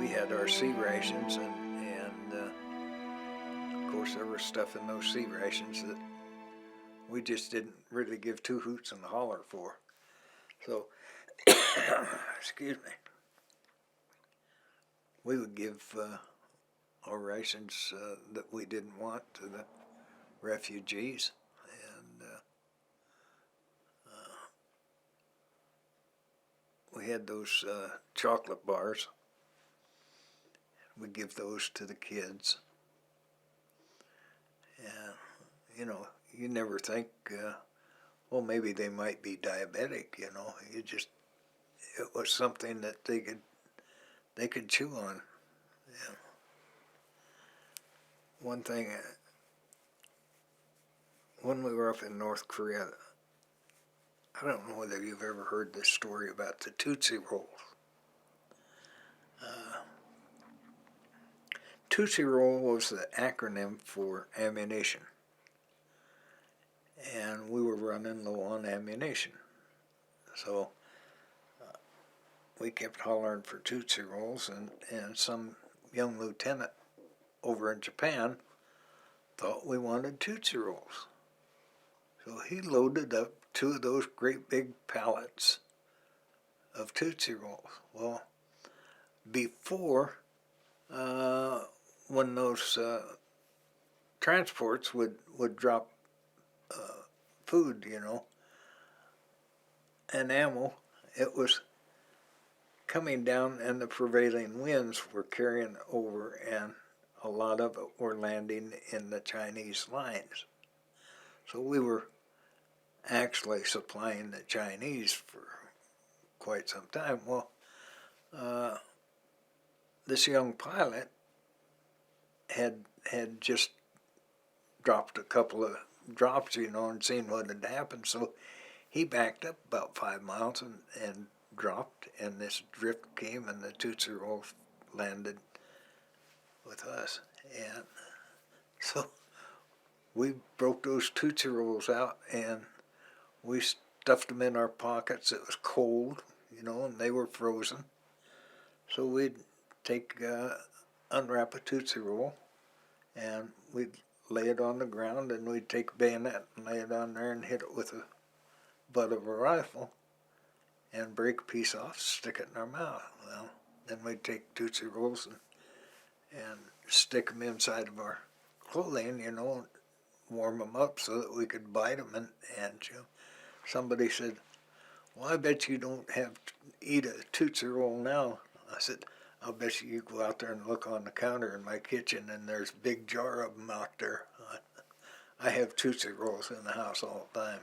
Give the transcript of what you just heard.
we had our sea rations, and of course there was stuff in those sea rations that we just didn't really give two hoots and a holler for. So, excuse me, we would give our rations that we didn't want to the refugees, and we had those chocolate bars. We give those to the kids, and you never think, well, maybe they might be diabetic. It was something that they could chew on. Yeah. One thing, when we were up in North Korea, I don't know whether you've ever heard this story about the Tootsie Rolls. Tootsie Roll was the acronym for ammunition, and we were running low on ammunition. So we kept hollering for Tootsie Rolls, and some young lieutenant over in Japan thought we wanted Tootsie Rolls. So he loaded up 2 of those great big pallets of Tootsie Rolls. Well, before, when those transports would drop food, and ammo, it was coming down, and the prevailing winds were carrying over, and a lot of it were landing in the Chinese lines. So we were actually supplying the Chinese for quite some time. Well, this young pilot had just dropped a couple of drops, and seen what had happened. So he backed up about 5 miles and dropped, and this drift came, and the Tootsie Roll landed with us. And so we broke those Tootsie Rolls out, and we stuffed them in our pockets. It was cold, and they were frozen. So we'd unwrap a Tootsie Roll, and we'd lay it on the ground, and we'd take a bayonet and lay it on there and hit it with the butt of a rifle and break a piece off, stick it in our mouth. Well, then we'd take Tootsie Rolls and stick them inside of our clothing, warm them up so that we could bite them and chew. Somebody said, well, I bet you don't eat a Tootsie Roll now. I said, I'll bet you go out there and look on the counter in my kitchen, and there's a big jar of them out there. I have Tootsie Rolls in the house all the time.